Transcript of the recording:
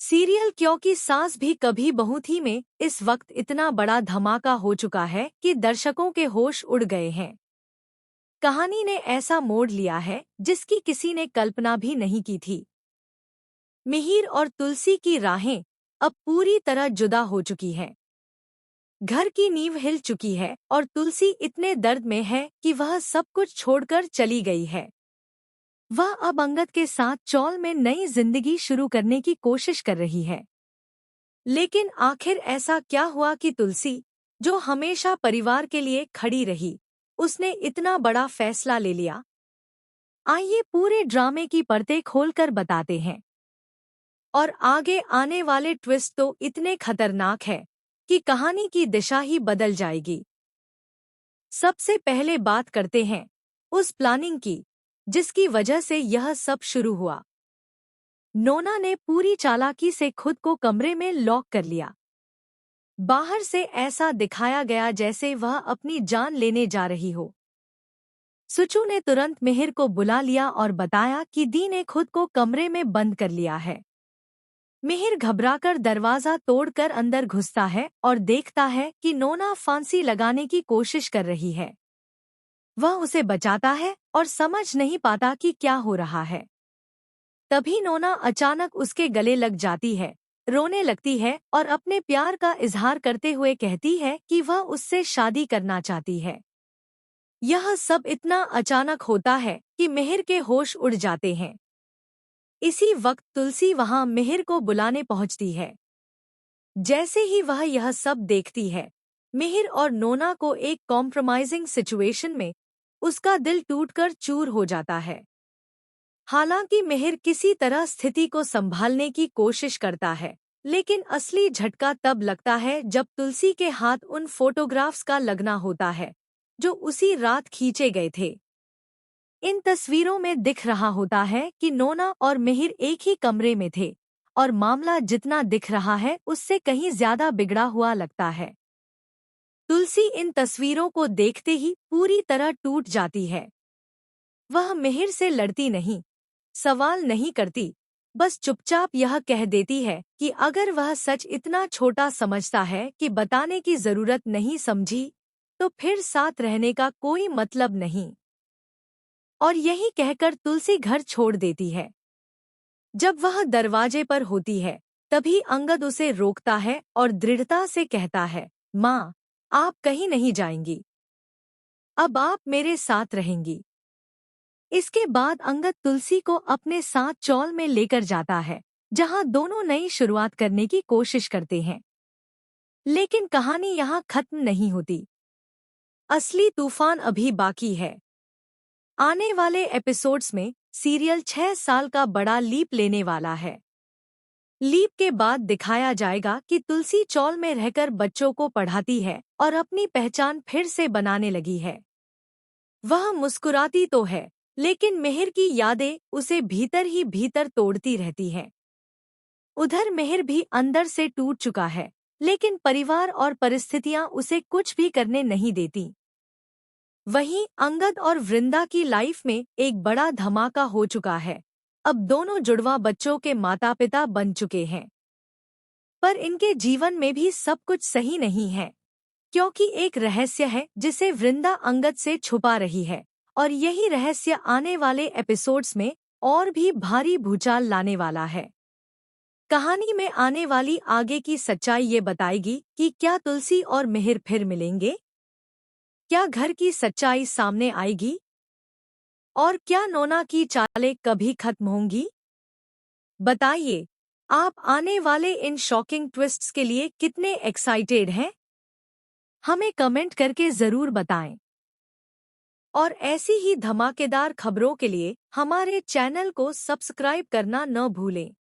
Serial क्योंकि सास भी कभी बहू थी में इस वक्त इतना बड़ा धमाका हो चुका है कि दर्शकों के होश उड़ गए हैं। कहानी ने ऐसा मोड़ लिया है जिसकी किसी ने कल्पना भी नहीं की थी। मिहिर और तुलसी की राहें अब पूरी तरह जुदा हो चुकी हैं। घर की नींव हिल चुकी है और तुलसी इतने दर्द में है कि वह सब कुछ छोड़कर चली गई है। वह अब अंगद के साथ चौल में नई जिंदगी शुरू करने की कोशिश कर रही है। लेकिन आखिर ऐसा क्या हुआ कि तुलसी, जो हमेशा परिवार के लिए खड़ी रही, उसने इतना बड़ा फैसला ले लिया? आइए पूरे ड्रामे की परतें खोलकर बताते हैं। और आगे आने वाले ट्विस्ट तो इतने खतरनाक है कि कहानी की दिशा ही बदल जाएगी। सबसे पहले बात करते हैं उस प्लानिंग की जिसकी वजह से यह सब शुरू हुआ। नोना ने पूरी चालाकी से खुद को कमरे में लॉक कर लिया। बाहर से ऐसा दिखाया गया जैसे वह अपनी जान लेने जा रही हो। सुचू ने तुरंत मिहिर को बुला लिया और बताया कि दी ने खुद को कमरे में बंद कर लिया है। मिहिर घबराकर दरवाजा तोड़कर अंदर घुसता है और देखता है कि नोना फांसी लगाने की कोशिश कर रही है। वह उसे बचाता है और समझ नहीं पाता कि क्या हो रहा है। तभी नोना अचानक उसके गले लग जाती है, रोने लगती है और अपने प्यार का इजहार करते हुए कहती है कि वह उससे शादी करना चाहती है। यह सब इतना अचानक होता है कि मिहिर के होश उड़ जाते हैं। इसी वक्त तुलसी वहां मिहिर को बुलाने पहुंचती है। जैसे ही वह यह सब देखती है, मिहिर और नोना को एक कॉम्प्रोमाइजिंग सिचुएशन में उसका दिल टूटकर चूर हो जाता है। हालांकि मिहिर किसी तरह स्थिति को संभालने की कोशिश करता है, लेकिन असली झटका तब लगता है जब तुलसी के हाथ उन फोटोग्राफ्स का लगना होता है जो उसी रात खींचे गए थे। इन तस्वीरों में दिख रहा होता है कि नोना और मिहिर एक ही कमरे में थे और मामला जितना दिख रहा है उससे कहीं ज्यादा बिगड़ा हुआ लगता है। तुलसी इन तस्वीरों को देखते ही पूरी तरह टूट जाती है। वह मिहिर से लड़ती नहीं, सवाल नहीं करती, बस चुपचाप यह कह देती है कि अगर वह सच इतना छोटा समझता है कि बताने की जरूरत नहीं समझी, तो फिर साथ रहने का कोई मतलब नहीं। और यही कहकर तुलसी घर छोड़ देती है। जब वह दरवाजे पर होती है, तभी अंगद उसे रोकता है और दृढ़ता से कहता है, माँ, आप कहीं नहीं जाएंगी। अब आप मेरे साथ रहेंगी। इसके बाद अंगद तुलसी को अपने साथ चौल में लेकर जाता है, जहां दोनों नई शुरुआत करने की कोशिश करते हैं। लेकिन कहानी यहाँ खत्म नहीं होती। असली तूफान अभी बाकी है। आने वाले एपिसोड्स में सीरियल 6 साल का बड़ा लीप लेने वाला है। लीप के बाद दिखाया जाएगा कि तुलसी चौल में रहकर बच्चों को पढ़ाती है और अपनी पहचान फिर से बनाने लगी है। वह मुस्कुराती तो है, लेकिन मिहिर की यादें उसे भीतर ही भीतर तोड़ती रहती हैं। उधर मिहिर भी अंदर से टूट चुका है, लेकिन परिवार और परिस्थितियां उसे कुछ भी करने नहीं देती। वहीं अंगद और वृंदा की लाइफ में एक बड़ा धमाका हो चुका है। अब दोनों जुड़वा बच्चों के माता पिता बन चुके हैं। पर इनके जीवन में भी सब कुछ सही नहीं है, क्योंकि एक रहस्य है जिसे वृंदा अंगद से छुपा रही है, और यही रहस्य आने वाले एपिसोड्स में और भी भारी भूचाल लाने वाला है। कहानी में आने वाली आगे की सच्चाई ये बताएगी कि क्या तुलसी और मिहिर फिर मिलेंगे? क्या घर की सच्चाई सामने आएगी? और क्या नोना की चालें कभी खत्म होंगी? बताइए, आप आने वाले इन शॉकिंग ट्विस्ट्स के लिए कितने एक्साइटेड हैं? हमें कमेंट करके जरूर बताएं। और ऐसी ही धमाकेदार खबरों के लिए हमारे चैनल को सब्सक्राइब करना न भूलें।